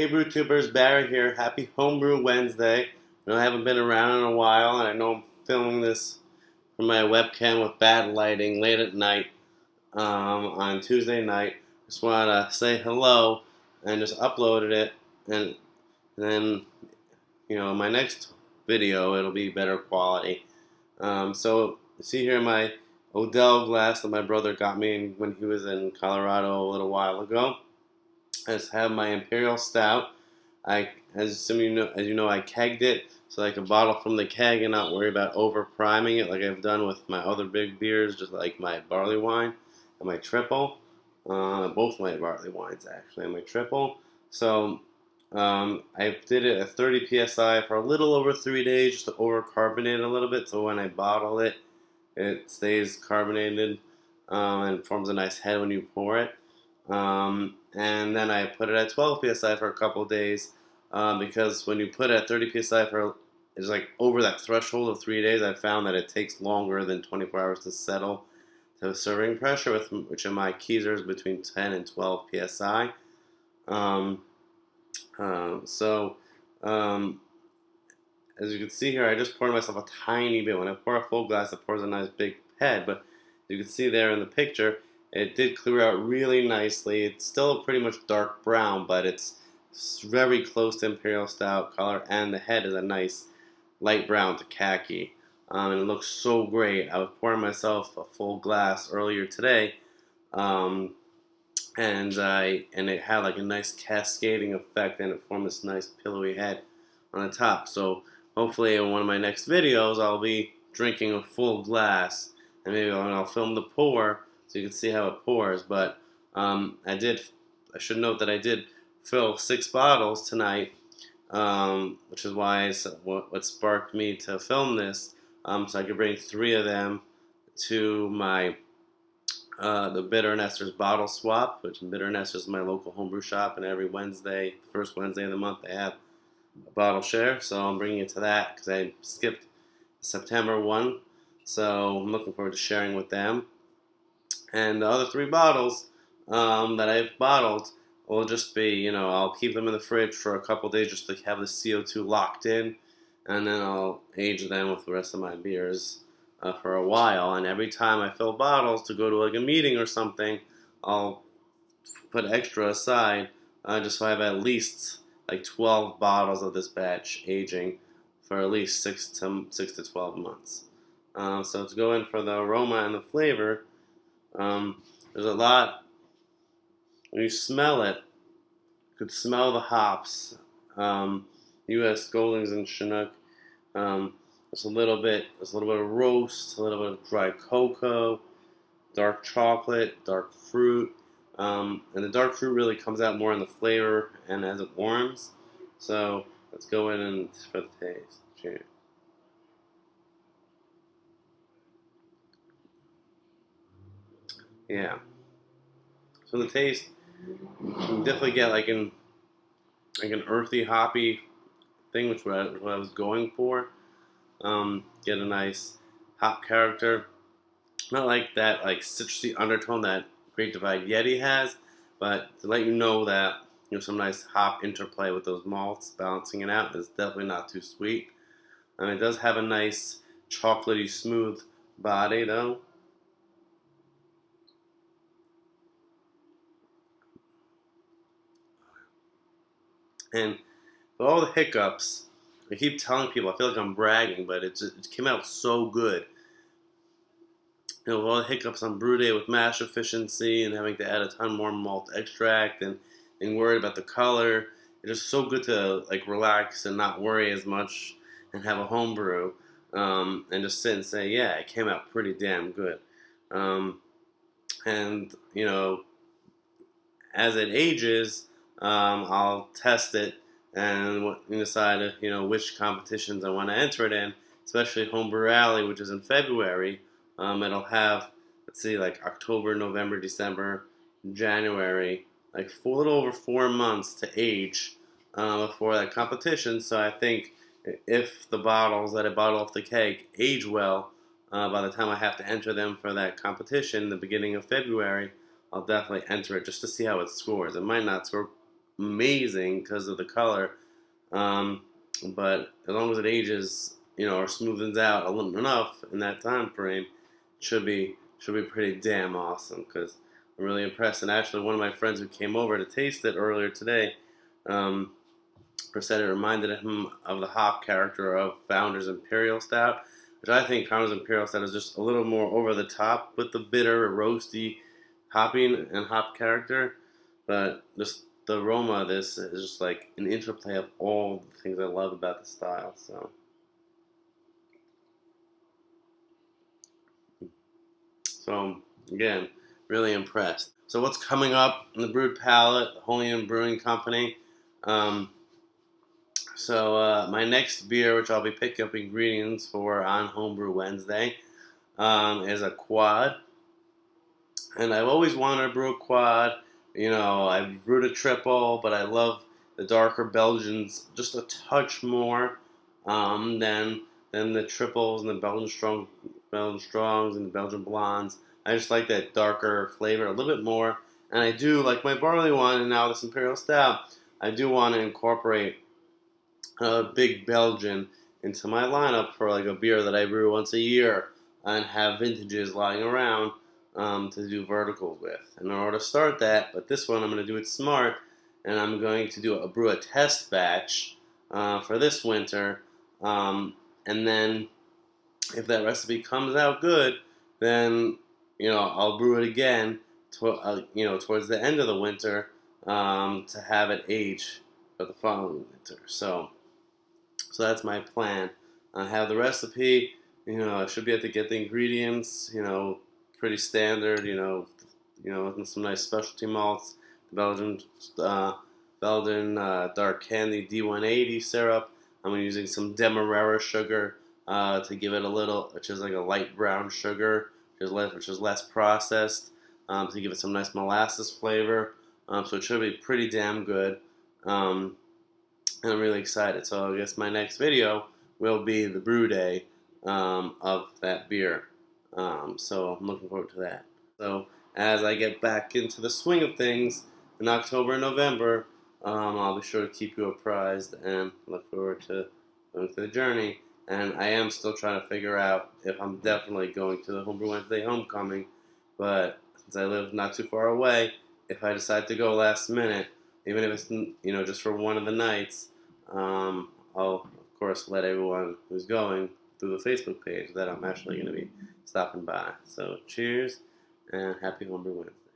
Hey BrewTubers, Barry here. Happy Homebrew Wednesday. I know I haven't been around in a while, and I know I'm filming this from my webcam with bad lighting late at night on Tuesday night. Just wanted to say hello and just uploaded it, and then my next video it'll be better quality. So see here my Odell glass that my brother got me when he was in Colorado a little while ago. I just have my imperial stout. As you know, I kegged it so I can bottle from the keg and not worry about over priming it like I've done with my other big beers, just like my barley wine and my triple. Both my barley wines actually, and my triple. So I did it at 30 psi for a little over 3 days, just to over carbonate a little bit. So when I bottle it, it stays carbonated and forms a nice head when you pour it. And then I put it at 12 psi for a couple of days because when you put it at 30 psi for it's like over that threshold of 3 days, I found that it takes longer than 24 hours to settle to serving pressure, which in my keezer is between 10 and 12 psi. As you can see here, I just poured myself a tiny bit. When I pour a full glass, it pours a nice big head, but you can see there in the picture, it did clear out really nicely. It's still pretty much dark brown, but it's very close to Imperial Stout color, and the head is a nice light brown to khaki. And it looks so great. I was pouring myself a full glass earlier today, and it had like a nice cascading effect, and it formed this nice pillowy head on the top. So hopefully in one of my next videos, I'll be drinking a full glass, and maybe I'll film the pour so you can see how it pours. But I should note that I did fill 6 bottles tonight, which is why what sparked me to film this, so I could bring 3 of them to my the Bitter Nesters bottle swap, which Bitter Nesters is my local homebrew shop, and every Wednesday, first Wednesday of the month, they have a bottle share. So I'm bringing it to that because I skipped September 1, so I'm looking forward to sharing with them. And the other 3 bottles that I've bottled will just be, I'll keep them in the fridge for a couple days just to have the CO2 locked in, and then I'll age them with the rest of my beers for a while. And every time I fill bottles to go to like a meeting or something, I'll put extra aside just so I have at least like 12 bottles of this batch aging for at least 6 to 12 months. So to go in for the aroma and the flavor, there's a lot. When you smell it, you could smell the hops. U.S. Goldings and Chinook. There's a little bit of roast, a little bit of dry cocoa, dark chocolate, dark fruit, and the dark fruit really comes out more in the flavor and as it warms. So let's go in and for the taste. Cheers. Yeah. So the taste, you can definitely get like an earthy, hoppy thing, which what I was going for. Get a nice hop character, not like that like citrusy undertone that Great Divide Yeti has, but to let you know that some nice hop interplay with those malts, balancing it out. It's definitely not too sweet, and it does have a nice chocolatey smooth body though. And with all the hiccups, I keep telling people, I feel like I'm bragging, but it came out so good. With all the hiccups on brew day with mash efficiency and having to add a ton more malt extract and being worried about the color, it's just so good to like relax and not worry as much and have a home brew and just sit and say, yeah, it came out pretty damn good. And as it ages, I'll test it and decide which competitions I want to enter it in, especially Homebrew Rally, which is in February. It'll have, let's see, like October, November, December, January, like a little over 4 months to age before that competition. So I think if the bottles that I bottle off the keg age well, by the time I have to enter them for that competition, the beginning of February, I'll definitely enter it just to see how it scores. It might not score amazing because of the color. But as long as it ages, or smoothens out a little enough in that time frame, it should be pretty damn awesome. Because I'm really impressed. And actually, one of my friends who came over to taste it earlier today, said it reminded him of the hop character of Founder's Imperial Stout, which I think Founder's Imperial Stout is just a little more over the top with the bitter, roasty, hopping and hop character. But just the aroma of this is just like an interplay of all the things I love about the style. So again, really impressed. So what's coming up in the Brewed Palate, Holy Brewing Company? My next beer, which I'll be picking up ingredients for on Homebrew Wednesday, is a quad. And I've always wanted to brew a quad. I've brewed a triple, but I love the darker Belgians just a touch more than the triples and the Belgian strongs and the Belgian blondes. I just like that darker flavor a little bit more. And I do like my barley one, and now this Imperial Stout. I do want to incorporate a big Belgian into my lineup for like a beer that I brew once a year and have vintages lying around to do verticals with. And in order to start that, but this one I'm going to do it smart, and I'm going to brew a test batch for this winter, and then if that recipe comes out good, then I'll brew it again towards the end of the winter to have it age for the following winter. So that's my plan. I have the recipe. I should be able to get the ingredients. Pretty standard. With some nice specialty malts, Belgian dark candy D180 syrup. I'm using some Demerara sugar to give it a little, which is like a light brown sugar, which is less processed, to give it some nice molasses flavor. So it should be pretty damn good. And I'm really excited. So I guess my next video will be the brew day of that beer. So I'm looking forward to that. So as I get back into the swing of things in October and November, I'll be sure to keep you apprised and look forward to going through the journey. And I am still trying to figure out if I'm definitely going to the Homebrew Wednesday homecoming. But since I live not too far away, if I decide to go last minute, even if it's just for one of the nights, I'll of course let everyone who's going through the Facebook page that I'm actually going to be stopping by. So cheers and happy Homebrew Wednesday.